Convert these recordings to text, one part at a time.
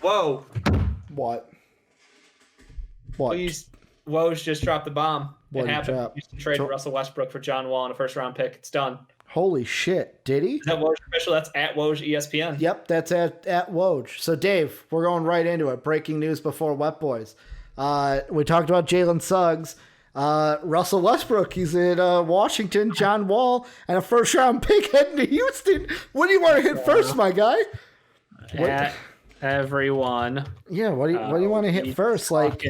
Whoa. What? Please, Woj just dropped the bomb. What it happened. Houston traded Russell Westbrook for John Wall in a first-round pick. It's done. Holy shit. Did he? Is that Woj official? That's at Woj ESPN. Yep, that's at Woj. So, Dave, we're going right into it. Breaking news before Wet Boys. We talked about Jalen Suggs. Russell Westbrook, he's in Washington. John Wall, and a first-round pick heading to Houston. What do you want to hit first, my guy? Everyone. Yeah, what do you want to hit first? Like,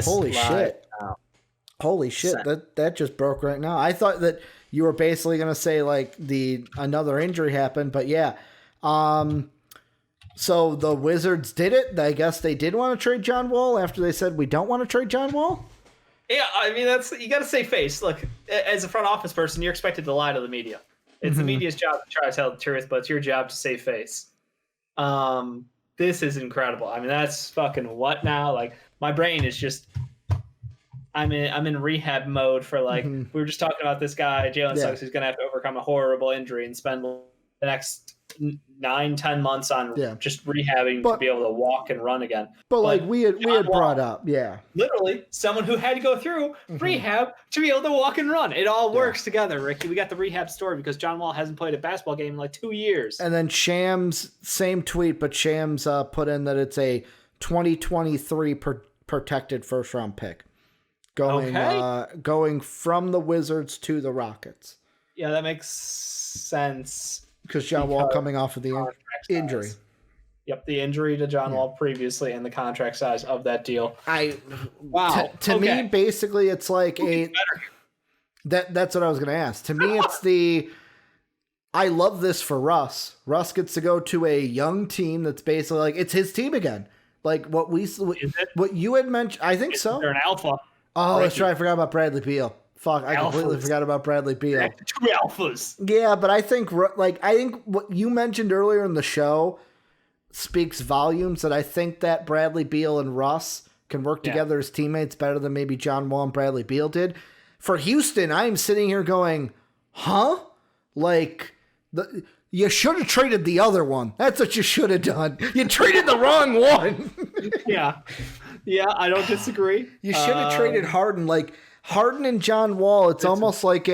holy shit. Holy shit, that just broke right now. I thought that you were basically going to say, like, another injury happened, but yeah. So the Wizards did it. I guess they did want to trade John Wall after they said we don't want to trade John Wall? Yeah, I mean, you got to save face. Look, as a front office person, you're expected to lie to the media. It's the media's job to try to tell the truth, but it's your job to save face. This is incredible. I mean, that's fucking what now? Like, my brain is just... I'm in rehab mode for, like, we were just talking about this guy, Jalen Suggs, who's going to have to overcome a horrible injury and spend the next 9-10 months on just rehabbing to be able to walk and run again. But like we had brought up, literally someone who had to go through rehab to be able to walk and run. It all works together, Ricky. We got the rehab story because John Wall hasn't played a basketball game in like 2 years. And then Shams, same tweet, but Shams put in that it's a 2023 protected first round pick going from the Wizards to the Rockets. Yeah, that makes sense. Because John Wall coming off of the injury. Yep, the injury to John Wall previously and the contract size of that deal. To me, basically, it's like that's what I was going to ask. To me, it's I love this for Russ. Russ gets to go to a young team that's basically like it's his team again. Like what you had mentioned. I think so. They're an alpha. Oh, that's right. I forgot about Bradley Beal. Fuck, I completely forgot about Bradley Beal. 2 alphas. Yeah, but I think what you mentioned earlier in the show speaks volumes that I think that Bradley Beal and Russ can work together as teammates better than maybe John Wall and Bradley Beal did. For Houston, I'm sitting here going, huh? Like, you should have traded the other one. That's what you should have done. You traded the wrong one. Yeah, I don't disagree. You should have traded Harden. Like, Harden and John Wall, it's almost like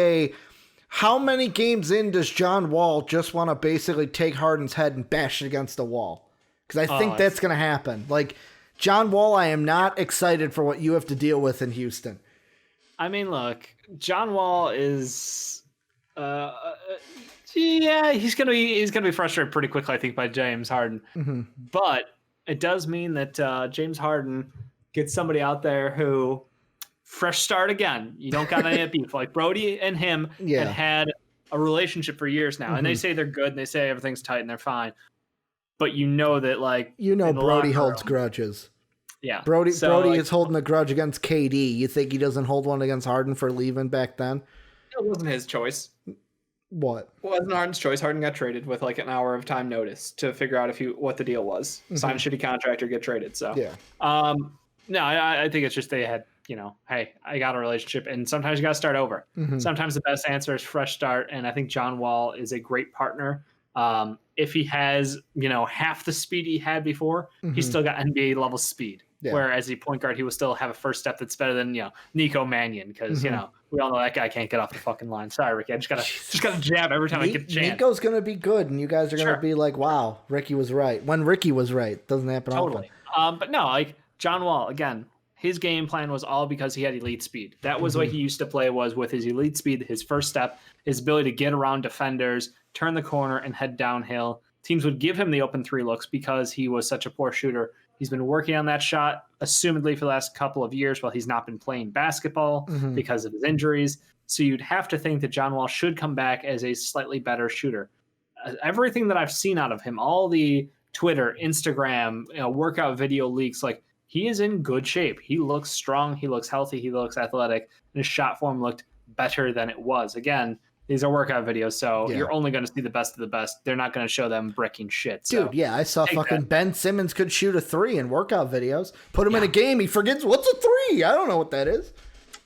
how many games in does John Wall just want to basically take Harden's head and bash it against the wall? Because I think that's going to happen. Like, John Wall, I am not excited for what you have to deal with in Houston. I mean, look, John Wall is, he's gonna be frustrated pretty quickly, I think, by James Harden. But it does mean that James Harden gets somebody out there who. Fresh start again. You don't got any beef. Like Brody and him had a relationship for years now, and they say they're good and they say everything's tight and they're fine. But that Brody holds grudges. Yeah, Brody is holding a grudge against KD. You think he doesn't hold one against Harden for leaving back then? It wasn't his choice. What? It wasn't Harden's choice. Harden got traded with like an hour of time notice to figure out what the deal was. Sign a shitty contract or get traded. So no, I think it's just they had. Hey, I got a relationship, and sometimes you got to start over. Sometimes the best answer is fresh start, and I think John Wall is a great partner. If he has, half the speed he had before, he's still got NBA level speed. Yeah. Whereas the point guard, he will still have a first step that's better than Nico Mannion, because we all know that guy can't get off the fucking line. Sorry, Ricky, I just gotta jab every time I get the chance. Nico's gonna be good, and you guys are gonna be like, wow, Ricky was right. When Ricky was right, doesn't happen often. But no, like John Wall again. His game plan was all because he had elite speed. That was what he used to play was with his elite speed, his first step, his ability to get around defenders, turn the corner, and head downhill. Teams would give him the open 3 looks because he was such a poor shooter. He's been working on that shot, assumedly for the last couple of years while he's not been playing basketball because of his injuries. So you'd have to think that John Wall should come back as a slightly better shooter. Everything that I've seen out of him, all the Twitter, Instagram, workout video leaks, like, he is in good shape. He looks strong. He looks healthy. He looks athletic. And his shot form looked better than it was. Again, these are workout videos, so you're only going to see the best of the best. They're not going to show them bricking shit. So dude, I saw fucking Ben Simmons could shoot a 3 in workout videos. Put him in a game, he forgets what's a 3. I don't know what that is.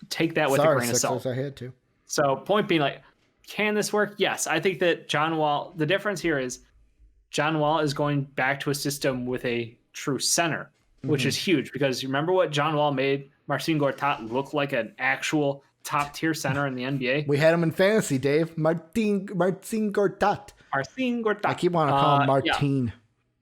Take that with a grain of salt. I had to. So point being, like, can this work? Yes. I think that John Wall, the difference here is John Wall is going back to a system with a true center, which is huge because you remember what John Wall made Marcin Gortat look like an actual top tier center in the NBA. We had him in fantasy, Dave. Marcin Gortat. Marcin Gortat. I keep wanting to call him Martin.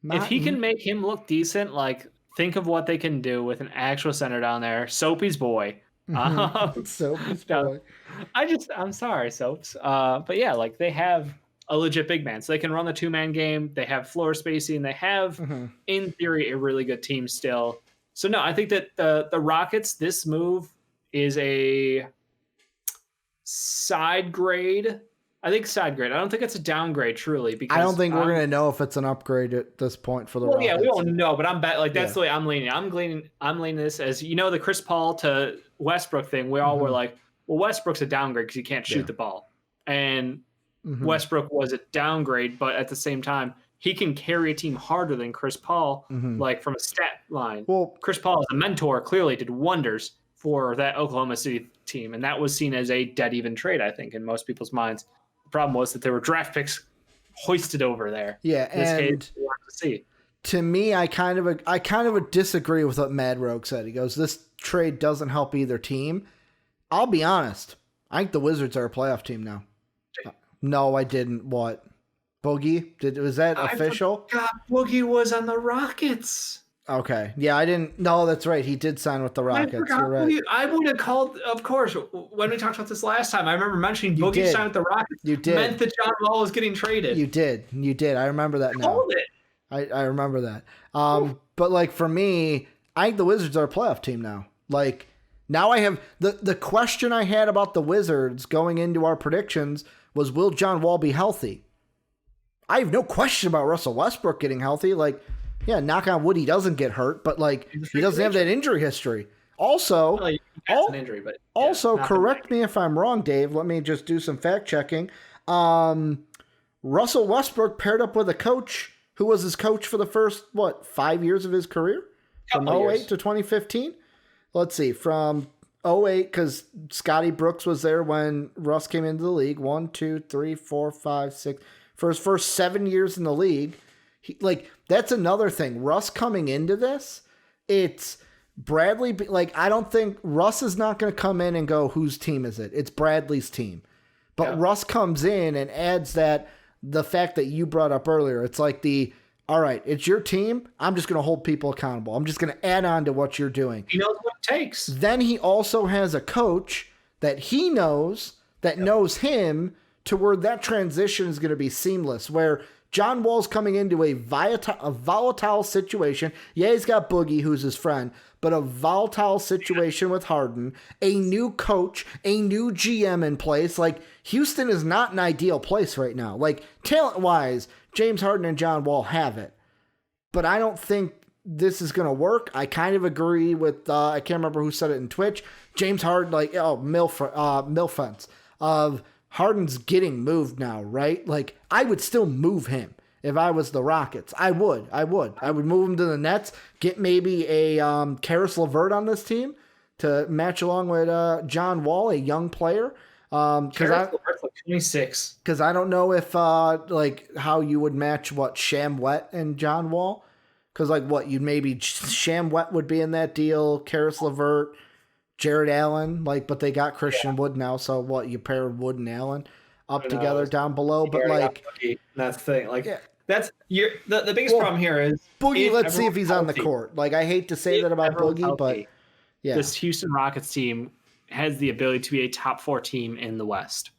Yeah. If he can make him look decent, like think of what they can do with an actual center down there. Soapy's boy. Soapy's boy. I'm sorry, Soaps. But yeah, like they have a legit big man, so they can run the 2-man game. They have floor spacing. They have, in theory, a really good team still. So no, I think that the Rockets, this move is a side grade. I think side grade. I don't think it's a downgrade, truly. Because I don't think we're gonna know if it's an upgrade at this point for the Rockets. Yeah, we don't know, but I'm bet like that's the way I'm leaning. I'm leaning this as the Chris Paul to Westbrook thing. We all were like, well, Westbrook's a downgrade because he can't shoot the ball, and Westbrook was a downgrade, but at the same time, he can carry a team harder than Chris Paul, like from a stat line. Well, Chris Paul as a mentor clearly did wonders for that Oklahoma City team, and that was seen as a dead even trade, I think, in most people's minds. The problem was that there were draft picks hoisted over there. Yeah, to me, I kind of disagree with what Mad Rogue said. He goes, "This trade doesn't help either team." I'll be honest. I think the Wizards are a playoff team now. No, I didn't. What? Boogie? Was that official? I forgot Boogie was on the Rockets. Okay. Yeah, I didn't. No, that's right. He did sign with the Rockets. You're right. I would have called, of course, when we talked about this last time. I remember mentioning Boogie signed with the Rockets. You did. Meant that John Wall was getting traded. You did. I remember that now. Called it. I remember that. But like for me, I think the Wizards are a playoff team now. Like now I have the question I had about the Wizards going into our predictions was, will John Wall be healthy? I have no question about Russell Westbrook getting healthy. Like, yeah, knock on wood, he doesn't get hurt, but like he doesn't have that injury history. Also, an injury, but correct me if I'm wrong, Dave. Let me just do some fact checking. Russell Westbrook paired up with a coach who was his coach for the first 5 years of his career, from 2008 to 2015. Let's see, from 2008, because Scotty Brooks was there when Russ came into the league. 1, 2, 3, 4, 5, 6. For his first 7 years in the league, that's another thing. Russ coming into this, it's Bradley. Like, I don't think Russ is not going to come in and go, whose team is it? It's Bradley's team. But Russ comes in and adds the fact that you brought up earlier. It's like all right, it's your team. I'm just going to hold people accountable. I'm just going to add on to what you're doing. He knows what it takes. Then he also has a coach that he knows that knows him, to where that transition is going to be seamless, where John Wall's coming into a volatile situation. Yeah, he's got Boogie, who's his friend, but a volatile situation with Harden, a new coach, a new GM in place. Like, Houston is not an ideal place right now. Like, talent-wise, James Harden and John Wall have it. But I don't think this is going to work. I kind of agree with, I can't remember who said it in Twitch, James Harden, Milfence, of Harden's getting moved now, right? Like, I would still move him if I was the Rockets. I would move him to the Nets, get maybe a Karis LeVert on this team to match along with John Wall, a young player. Because 26. Because I don't know if how you would match Sham Wet and John Wall. Because you'd maybe Sham Wet would be in that deal, Karis LeVert, Jared Allen, but they got Christian Wood now, so you pair Wood and Allen up together down below, but that's the thing. That's the biggest problem here is Boogie. Let's see if he's on the court. I hate to say that about Boogie, but this Houston Rockets team has the ability to be a top 4 team in the West,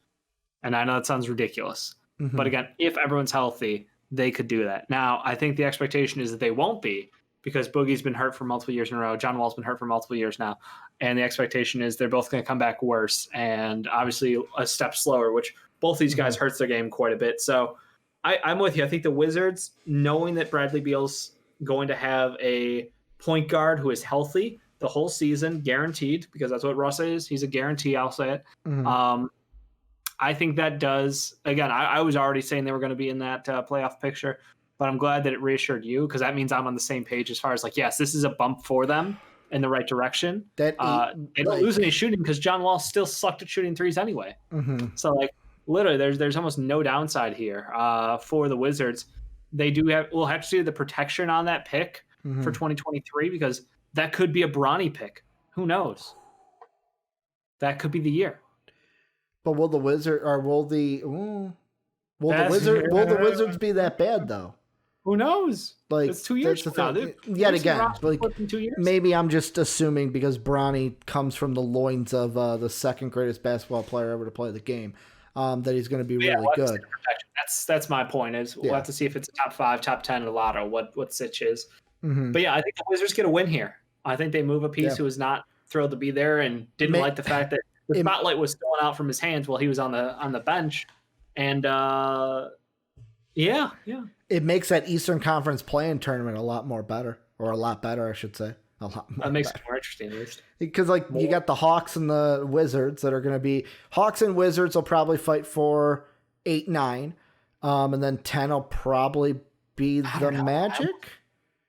and I know that sounds ridiculous, but again, if everyone's healthy, they could do that. Now, I think the expectation is that they won't be, because Boogie's been hurt for multiple years in a row. John Wall's been hurt for multiple years now. And the expectation is they're both going to come back worse, and obviously a step slower, which both these guys hurts their game quite a bit. So I'm with you. I think the Wizards, knowing that Bradley Beal's going to have a point guard who is healthy the whole season, guaranteed, because that's what Russ is. He's a guarantee, I'll say it. I think that does, again, I was already saying they were going to be in that playoff picture, but I'm glad that it reassured you, because that means I'm on the same page as far as yes, this is a bump for them in the right direction. They don't lose any shooting, because John Wall still sucked at shooting threes anyway. So literally there's almost no downside here for the Wizards. We'll have to see the protection on that pick. for 2023 because that could be a Bronny pick. Who knows? That could be the year. But will the Wizards be that bad though? Who knows? Like it's 2 years from now. Yet again, like in 2 years? maybe I'm just assuming because Bronny comes from the loins of the second greatest basketball player ever to play the game, that he's going to be really good. That's my point. We'll have to see if it's a top 5, top 10 in the lotto. What Sitch is. But yeah, I think the Wizards get a win here. I think they move a piece who was not thrilled to be there and didn't like the fact that the spotlight was going out from his hands while he was on the bench. And yeah. It makes that Eastern Conference play-in tournament a lot better, I should say. A lot more. That makes better. it more interesting, at least. Because you got the Hawks and the Wizards that are going to be Hawks and Wizards will probably fight for 8-9, and then 10 will probably be the Magic.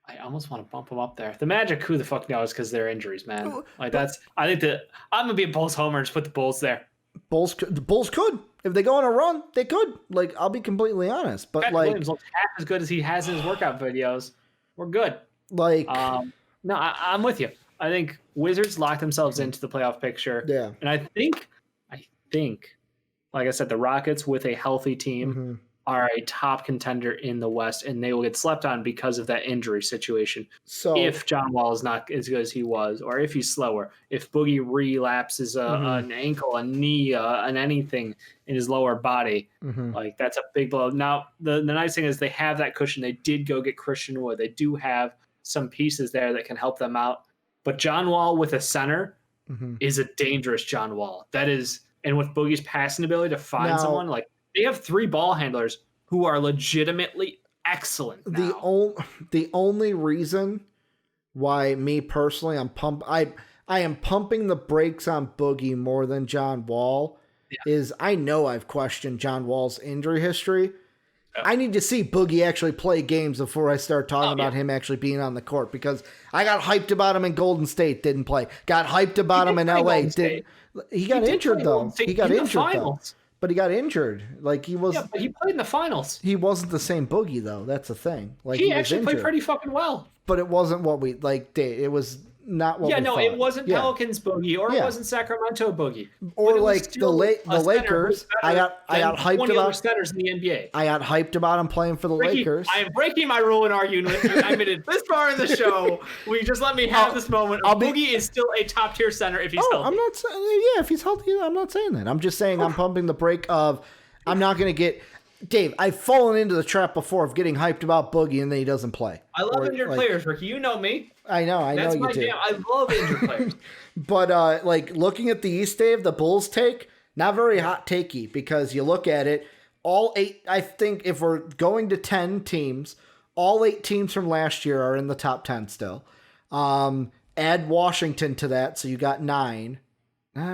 I almost want to bump them up there. The Magic, who the fuck knows? Because they're injuries, man. I'm gonna be a Bulls homer and just put the Bulls there. The Bulls could. If they go on a run, they could. Like, I'll be completely honest. But Williams looks half as good as he has in his workout videos. We're good. No, I'm with you. I think Wizards lock themselves into the playoff picture. Yeah. And I think, like I said, the Rockets with a healthy team are a top contender in the West, and they will get slept on because of that injury situation. So if John Wall is not as good as he was, or if he's slower, if Boogie relapses an ankle, a knee, and anything in his lower body, like that's a big blow. Now, the nice thing is they have that cushion. They did go get Christian Wood. They do have some pieces there that can help them out. But John Wall with a center is a dangerous John Wall. That is, and with Boogie's passing ability to find someone, like they have 3 ball handlers who are legitimately excellent now. The only reason why me personally I am pumping the brakes on Boogie more than John Wall is I know I've questioned John Wall's injury history. I need to see Boogie actually play games before I start talking about him actually being on the court, because I got hyped about him in Golden State, didn't play. Got hyped about him in LA. He got injured though. He got injured though. But he got injured. Like he was. Yeah, but he played in the finals. He wasn't the same Boogie though. That's the thing. Like he actually played pretty fucking well. But it wasn't what we like. It was not what. It wasn't Pelicans Boogie, or it wasn't Sacramento Boogie, or like the Lakers. I got hyped about centers in the NBA. I got hyped about him playing for the Lakers. I am breaking my rule and arguing with you. I made it this far in the show. Will you just let me have this moment? Boogie is still a top tier center if he's healthy. I'm not saying if he's healthy. I'm not saying that. I'm just saying I'm pumping the brake of. I'm not going to get. Dave, I've fallen into the trap before of getting hyped about Boogie and then he doesn't play. I love injured players, Ricky. You know me. I know That's you my do. jam. I love injured players. But looking at the East, Dave, the Bulls take, not very hot takey, because you look at it, all 8, I think if we're going to 10 teams, all 8 teams from last year are in the top 10 still. Add Washington to that, so you got 9.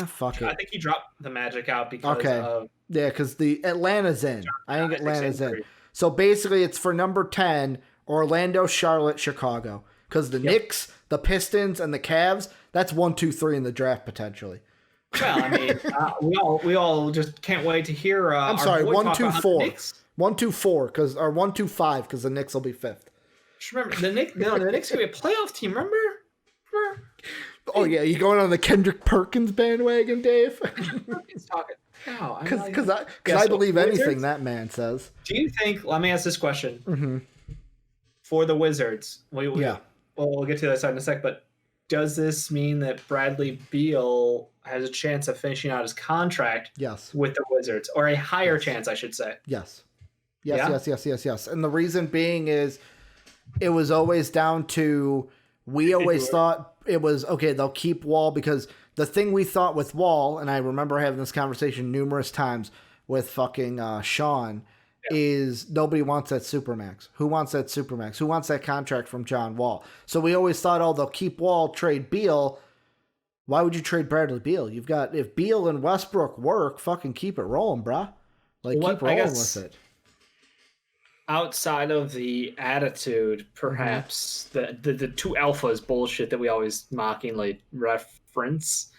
Fuck it. I think he dropped the Magic out because of... Yeah, because the Atlanta's in. I think Atlanta's in. So basically it's for number 10, Orlando, Charlotte, Chicago. Because the Knicks, the Pistons, and the Cavs, that's 1, 2, 3 in the draft potentially. Well, I mean, we all just can't wait to hear. I'm sorry, 1, 2, 4. 1, 2, 4, or 1, 2, 5, because the Knicks will be 5th. Just remember, the Knicks could be a playoff team. Remember? Oh yeah, you going on the Kendrick Perkins bandwagon, Dave? He's talking. Because I believe anything that man says. Do you think? Let me ask this question. For the Wizards, we'll get to that side in a sec. But does this mean that Bradley Beal has a chance of finishing out his contract? Yes. With the Wizards, or a higher chance, I should say. Yes. Yes. And the reason being is, it was always down to. We always thought it was okay. They'll keep Wall because the thing we thought with Wall, and I remember having this conversation numerous times with fucking Sean, is nobody wants that Supermax. Who wants that Supermax? Who wants that contract from John Wall? So we always thought, they'll keep Wall, trade Beal. Why would you trade Bradley Beal? You've got, if Beal and Westbrook work, fucking keep it rolling, brah. Keep rolling with it. Outside of the attitude, perhaps the two alphas bullshit that we always mockingly reference,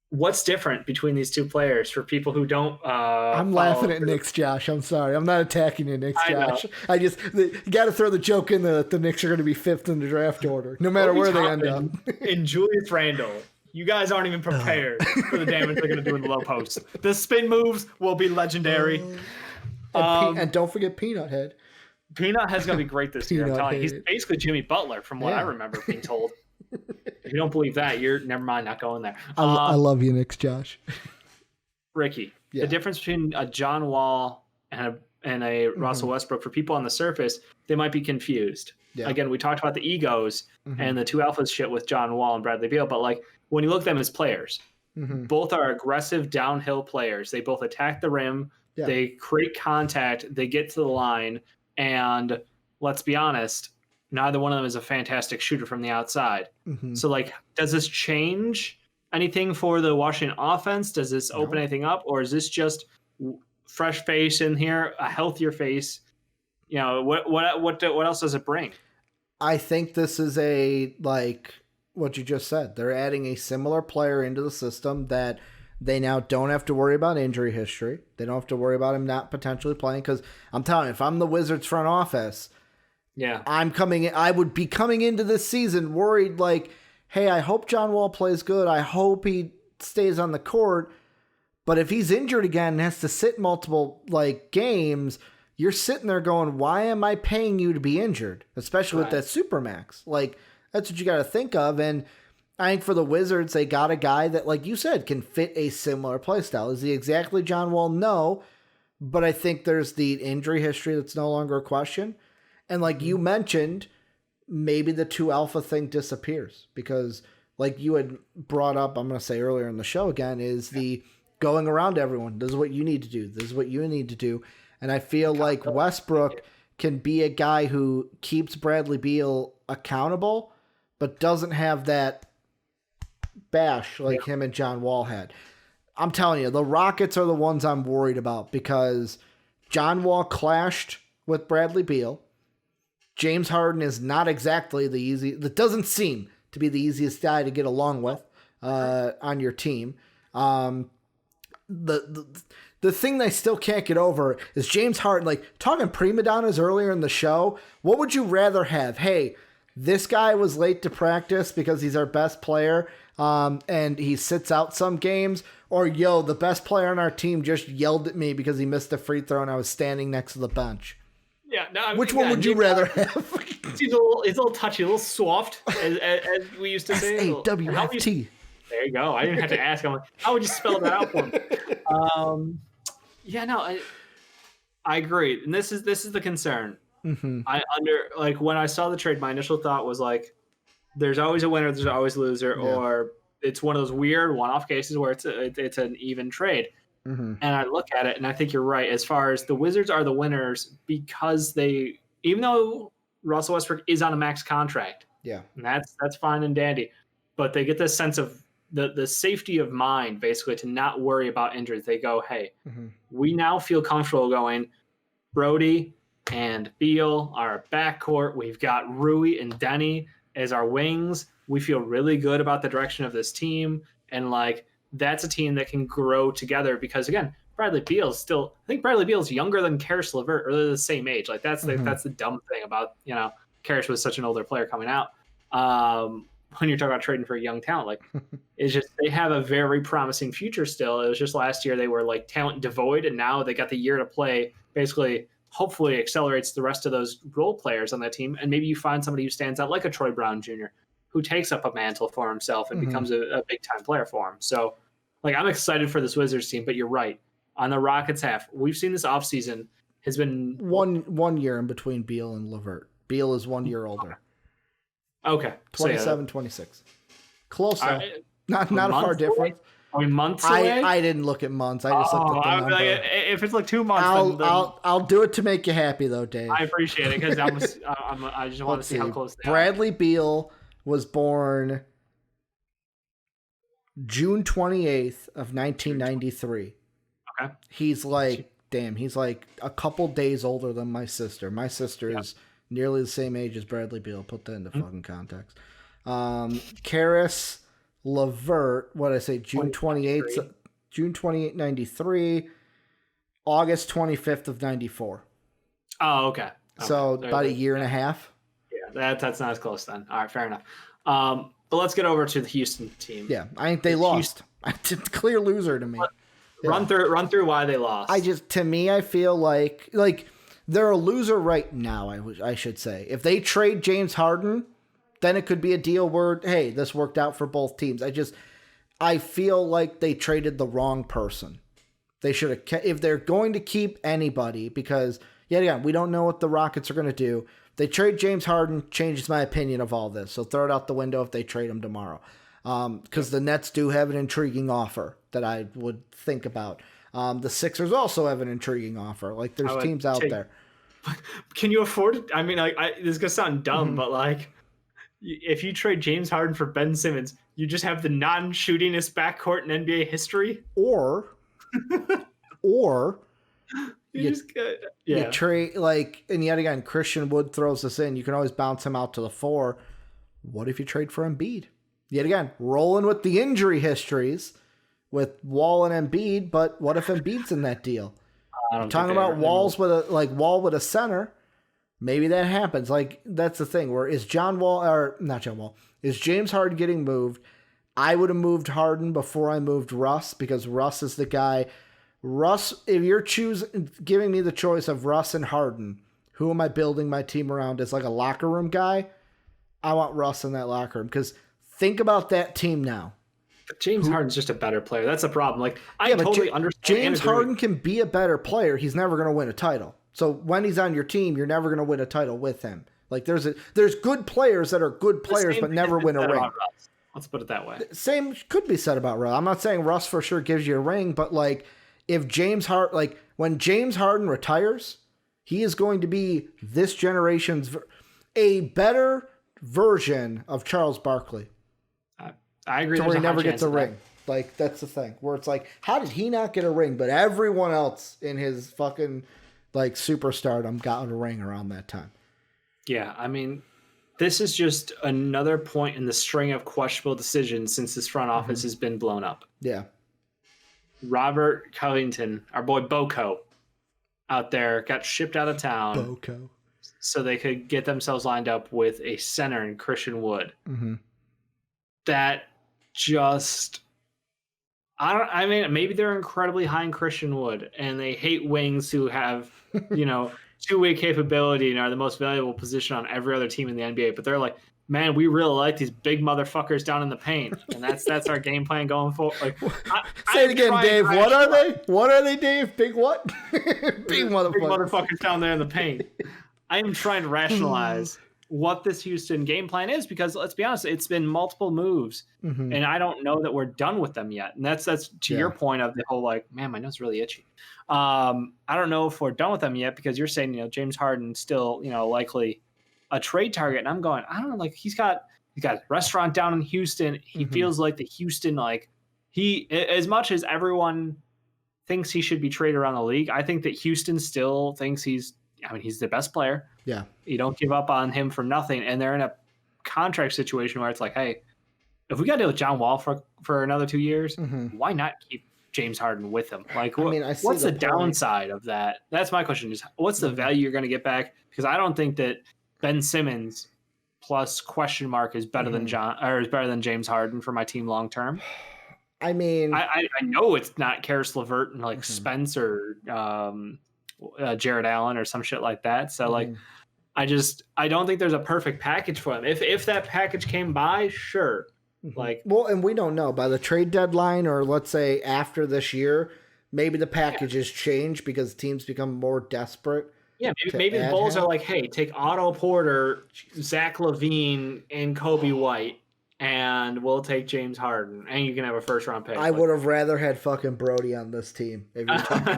what's different between these two players for people who don't I'm laughing at Knicks, Josh. I'm sorry. I'm not attacking you, Knicks, Josh. You got to throw the joke in there that the Knicks are going to be 5th in the draft order, no matter where they end up. And Julius Randle. You guys aren't even prepared for the damage they're going to do in the low post. The spin moves will be legendary. And don't forget Peanut Head. Peanut Head's going to be great this year. I'm telling you. He's basically Jimmy Butler from what I remember being told. If you don't believe that, you're never mind not going there. I love you, Knicks, Josh. Ricky, the difference between a John Wall and a Russell Westbrook, for people on the surface, they might be confused. Yeah. Again, we talked about the egos and the two alphas shit with John Wall and Bradley Beal, but like when you look at them as players, both are aggressive downhill players. They both attack the rim, they create contact, they get to the line, and let's be honest, neither one of them is a fantastic shooter from the outside. So, like, does this change anything for the Washington offense? Does this open anything up? Or is this just fresh face in here, a healthier face? You know, what else does it bring? I think this is like what you just said. They're adding a similar player into the system that they now don't have to worry about injury history. They don't have to worry about him not potentially playing. Because I'm telling you, if I'm the Wizards front office, I would be coming into this season worried like, hey, I hope John Wall plays good. I hope he stays on the court. But if he's injured again and has to sit multiple like games, you're sitting there going, why am I paying you to be injured? Especially with that Supermax. Like, that's what you got to think of. And I think for the Wizards, they got a guy that, like you said, can fit a similar play style. Is he exactly John Wall? No. But I think there's the injury history that's no longer a question. And like you mentioned, maybe the 2 alpha thing disappears because like you had brought up, I'm going to say earlier in the show again, is the going around everyone. This is what you need to do. This is what you need to do. And I feel like Westbrook can be a guy who keeps Bradley Beal accountable, but doesn't have that bash like him and John Wall had. I'm telling you, the Rockets are the ones I'm worried about because John Wall clashed with Bradley Beal. James Harden is not exactly that doesn't seem to be the easiest guy to get along with on your team. The thing they still can't get over is James Harden, like talking prima donnas earlier in the show. What would you rather have? Hey, this guy was late to practice because he's our best player and he sits out some games, or yo, the best player on our team just yelled at me because he missed a free throw and I was standing next to the bench. Yeah, no, I mean, which one would you rather have? He's a little touchy, a little soft, as we used to say. SAWFT. There you go. I didn't have to ask. I'm like, how would you spell that out for me? I agree, and this is the concern. When I saw the trade, my initial thought was like, there's always a winner, there's always a loser, or it's one of those weird one-off cases where it's an even trade. And I look at it, and I think you're right. As far as the Wizards are the winners because even though Russell Westbrook is on a max contract, and that's fine and dandy, but they get this sense of the safety of mind, basically, to not worry about injuries. They go, hey, we now feel comfortable going, Brody and Beal are a backcourt. We've got Rui and Denny as our wings. We feel really good about the direction of this team, and like, that's a team that can grow together because, again, Bradley Beal's still, I think Bradley Beal's younger than Karis LeVert, or they're the same age. Like, that's the dumb thing about, Karis was such an older player coming out. When you're talking about trading for a young talent, like, it's just, they have a very promising future still. It was just last year they were like talent devoid, and now they got the year to play, basically, hopefully accelerates the rest of those role players on that team. And maybe you find somebody who stands out like a Troy Brown Jr., who takes up a mantle for himself and becomes a big time player for him. So, like, I'm excited for this Wizards team, but you're right. On the Rockets half, we've seen this offseason has been one year in between Beal and LeVert. Beal is 1 year older. Okay. 27, 26. Close though. Not a far difference. Are we months away? I didn't look at months. I just looked at the number. Like, if it's like 2 months, I'll do it to make you happy though, Dave. I appreciate it because I just want to see how close they are. Bradley Beal was born June 28th of 1993. Okay. He's like a couple days older than my sister. My sister is nearly the same age as Bradley Beal. Put that into fucking context. Karis LeVert, what did I say, June 28th, June 28th, 93, August 25th of 94. Oh, okay. So about a year and a half. Yeah, that's not as close then. All right, fair enough. But let's get over to the Houston team. Yeah, I think they lost. It's a clear loser to me. Run through why they lost. To me, I feel like they're a loser right now, I should say. If they trade James Harden, then it could be a deal where, hey, this worked out for both teams. I feel like they traded the wrong person. They should have, if they're going to keep anybody, because, yet again, we don't know what the Rockets are going to do. They trade James Harden, changes my opinion of all this. So throw it out the window if they trade him tomorrow. Because the Nets do have an intriguing offer that I would think about. The Sixers also have an intriguing offer. Like, there's teams out there. Can you afford it? I mean, this is going to sound dumb, but like, if you trade James Harden for Ben Simmons, you just have the non-shootingest backcourt in NBA history. Or you trade, and yet again, Christian Wood throws this in. You can always bounce him out to the 4. What if you trade for Embiid? Yet again, rolling with the injury histories with Wall and Embiid, but what if Embiid's in that deal? Talking about Wall with a center. Maybe that happens. Like, that's the thing. Where is is James Harden getting moved? I would have moved Harden before I moved Russ, because Russ is the guy. Russ, if you're giving me the choice of Russ and Harden, who am I building my team around as like a locker room guy? I want Russ in that locker room, because think about that team now. But James Harden's just a better player. That's a problem. Like, I totally understand. James Harden can be a better player. He's never going to win a title. So when he's on your team, you're never going to win a title with him. Like, there's good players that are good players but never win a ring. Let's put it that way. Same could be said about Russ. I'm not saying Russ for sure gives you a ring, but like, if when James Harden retires, he is going to be this generation's a better version of Charles Barkley. I agree. So he never gets a ring. Like, that's the thing. Where it's like, how did he not get a ring? But everyone else in his fucking superstardom got a ring around that time. Yeah, I mean, this is just another point in the string of questionable decisions since this front office has been blown up. Yeah. Robert Covington, our boy Boko, out there, got shipped out of town. Boko. So they could get themselves lined up with a center in Christian Wood. Mm-hmm. That just... maybe they're incredibly high in Christian Wood, and they hate wings who have, two-way capability and are the most valuable position on every other team in the NBA. But they're like, man, we really like these big motherfuckers down in the paint, and that's our game plan going forward. Like, say it again, Dave. What are they? What are they, Dave? Big what? Big motherfuckers down there in the paint. I am trying to rationalize what this Houston game plan is, because let's be honest, it's been multiple moves, and I don't know that we're done with them yet. And that's to your point of the whole, like, man, my nose really itchy. I don't know if we're done with them yet, because you're saying, James Harden still, likely a trade target. And I'm going, I don't know, like, he's got a restaurant down in Houston. He feels like the Houston, like, he, as much as everyone thinks he should be traded around the league, I think that Houston still thinks he's the best player. Yeah. You don't give up on him for nothing. And they're in a contract situation where it's like, hey, if we got to deal with John Wall for another 2 years, why not keep James Harden with him? Like, what's the downside of that? That's my question. Is what's the value you're going to get back? Because I don't think that Ben Simmons plus question mark is better than James Harden for my team long term. I mean, I know it's not Karis LeVert and like Spence or Jared Allen or some shit like that. So like, I don't think there's a perfect package for him. If that package came by, sure. Like, well, and we don't know by the trade deadline, or let's say after this year, maybe the packages change because teams become more desperate. Yeah, maybe the Bulls are like, hey, take Otto Porter, Zach LaVine, and Kobe White, and we'll take James Harden, and you can have a first-round pick. I would have rather had fucking Brody on this team. If you're talking,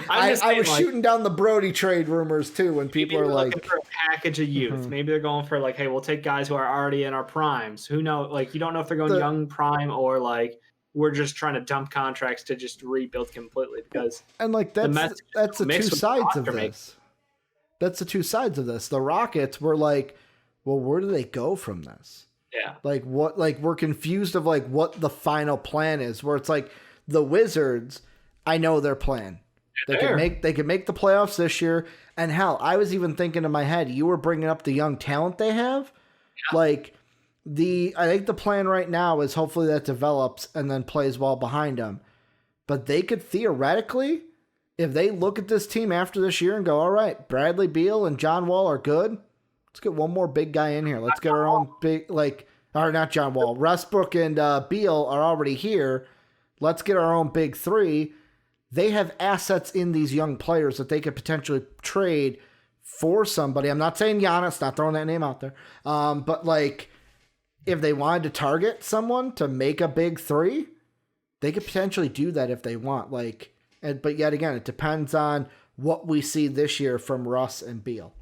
I was shooting down the Brody trade rumors too when people are like, looking for a package of youth. Maybe they're going for like, hey, we'll take guys who are already in our primes. Who knows? Like, you don't know if they're going young prime or like we're just trying to dump contracts to just rebuild completely, because that's the two sides of this. That's the two sides of this. The Rockets were like, well, where do they go from this? Yeah. Like what? Like we're confused of like what the final plan is. Where it's like the Wizards, I know their plan. They could make the playoffs this year. And hell, I was even thinking in my head, you were bringing up the young talent they have. Yeah. Like I think the plan right now is hopefully that develops and then plays well behind them. But they could theoretically, if they look at this team after this year and go, all right, Bradley Beal and John Wall are good. Let's get one more big guy in here. Let's get our own big, or not John Wall. Westbrook and Beal are already here. Let's get our own big three. They have assets in these young players that they could potentially trade for somebody. I'm not saying Giannis, not throwing that name out there. But like, if they wanted to target someone to make a big three, they could potentially do that if they want. But yet again, it depends on what we see this year from Russ and Beal.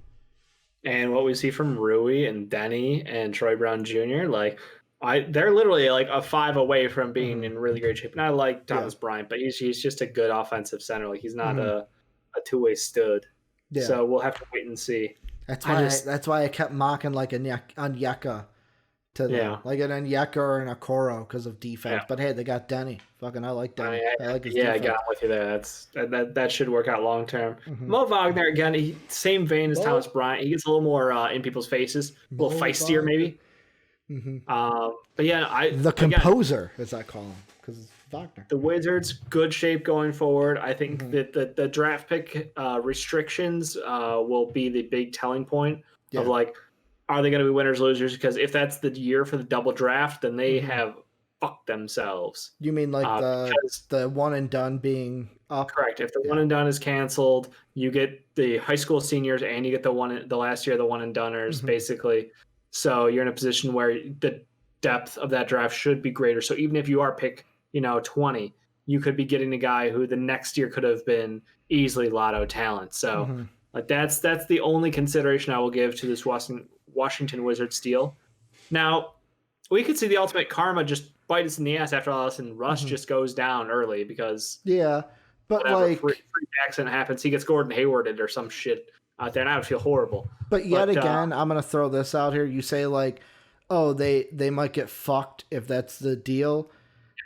And what we see from Rui and Denny and Troy Brown Jr., they're literally like a 5 away from being in really great shape. And I like Thomas Bryant, but he's just a good offensive center. Like he's not a two-way stud. Yeah. So we'll have to wait and see. That's why I kept mocking like an Onyeka to them. Like an Onyeka or an Okoro because of defense. Yeah. But hey, they got Denny. Fucking I like Denny. I like his defense. I got with you there. That should work out long term. Mo Wagner again, same vein as Thomas Bryant. He gets a little more in people's faces, a little feistier maybe. But yeah, the composer, as I call him, because it's Wagner. The Wizards, good shape going forward. I think that the draft pick restrictions will be the big telling point of like, are they going to be winners, losers? Because if that's the year for the double draft, then they have fucked themselves. You mean like the one and done being up? Correct. If the one and done is canceled, you get the high school seniors and you get the last year the one and doners basically. So you're in a position where the depth of that draft should be greater. So even if you are pick, 20, you could be getting a guy who the next year could have been easily lotto talent. So like that's the only consideration I will give to this Washington Wizards deal. Now, we could see the ultimate karma just bite us in the ass after all this, and Russ just goes down early because but like freak accident happens, he gets Gordon Haywarded or some shit out there, and I would feel horrible. But again, I'm gonna throw this out here. You say like, oh, they might get fucked if that's the deal.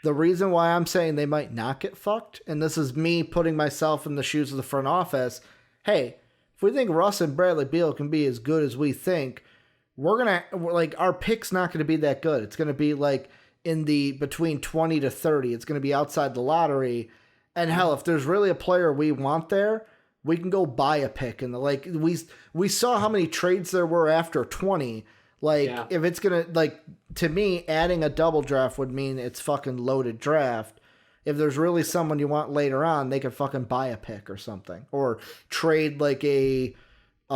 The reason why I'm saying they might not get fucked, and this is me putting myself in the shoes of the front office. Hey, if we think Russ and Bradley Beal can be as good as we think, our pick's not going to be that good. It's going to be like in the between 20 to 30. It's going to be outside the lottery. And hell, if there's really a player we want there, we can go buy a pick. And we saw how many trades there were after 20. If it's going to, to me, adding a double draft would mean it's fucking loaded draft. If there's really someone you want later on, they could fucking buy a pick or something. Or trade like a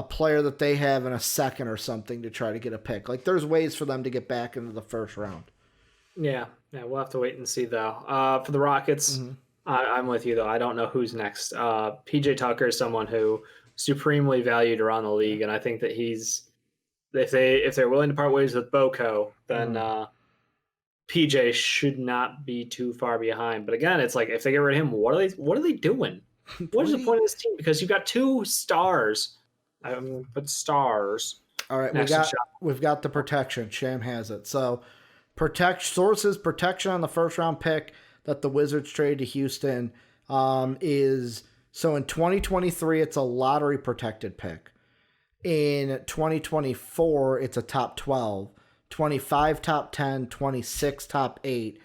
player that they have in a second or something to try to get a pick. Like there's ways for them to get back into the first round. Yeah, we'll have to wait and see though. For the Rockets, I'm with you though. I don't know who's next. PJ Tucker is someone who supremely valued around the league, and I think that if they're willing to part ways with Boko, then PJ should not be too far behind. But again, it's like if they get rid of him, what are they doing? What is the point of this team? Because you've got 2 stars. I'm going to put stars. All right, we've got the protection. Sham has it. So protection on the first round pick that the Wizards traded to Houston is so in 2023 it's a lottery protected pick. In 2024 it's a top 12, 25 top 10, 26 top 8.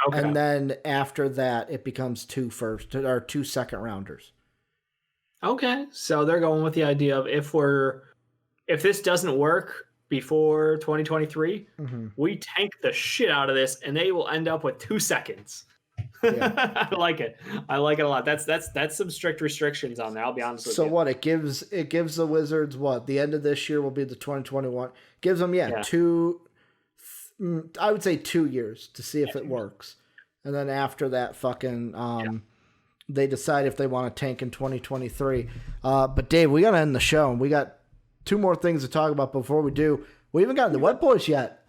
Okay. And then after that it becomes 2 second rounders. Okay, so they're going with the idea of if this doesn't work before 2023, we tank the shit out of this, and they will end up with 2 seconds. Yeah. I like it a lot. That's some strict restrictions on there. I'll be honest with you. So what it gives the Wizards the end of this year will be the 2021. Gives them 2. I would say 2 years to see if it works, and then after that, they decide if they want to tank in 2023. But Dave, we got to end the show, and we got 2 more things to talk about before we do. We haven't gotten the Wet Boys yet.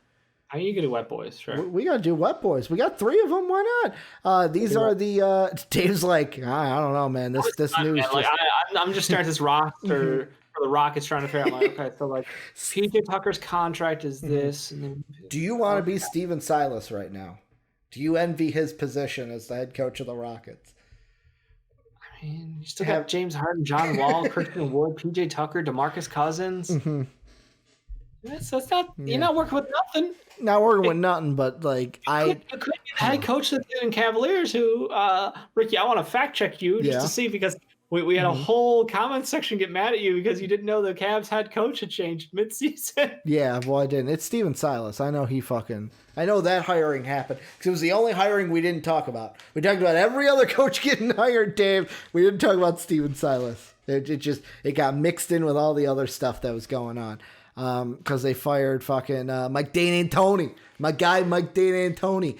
I mean, you can do Wet Boys, sure. We got to do Wet Boys. We got 3 of them. Why not? These are the Dave's like, I don't know, man. This news. Man, I'm just starting this roster for the Rockets trying to figure out, like, okay, so like PJ Tucker's contract is this. And then, Do you want to be Steven Silas right now? Do you envy his position as the head coach of the Rockets? I mean, you still got James Harden, John Wall, Christian Wood, PJ Tucker, DeMarcus Cousins. Mm-hmm. So it's not you're not working with nothing. Not working with nothing, but like you could be the head coach of the Cleveland Cavaliers who Ricky, I want to fact check you just to see, because we had a whole comment section get mad at you because you didn't know the Cavs head coach had changed midseason. Yeah, well, I didn't. It's Steven Silas. I know I know that hiring happened because it was the only hiring we didn't talk about. We talked about every other coach getting hired, Dave. We didn't talk about Steven Silas. It got mixed in with all the other stuff that was going on. Because they fired fucking Mike D'Antoni. My guy, Mike D'Antoni.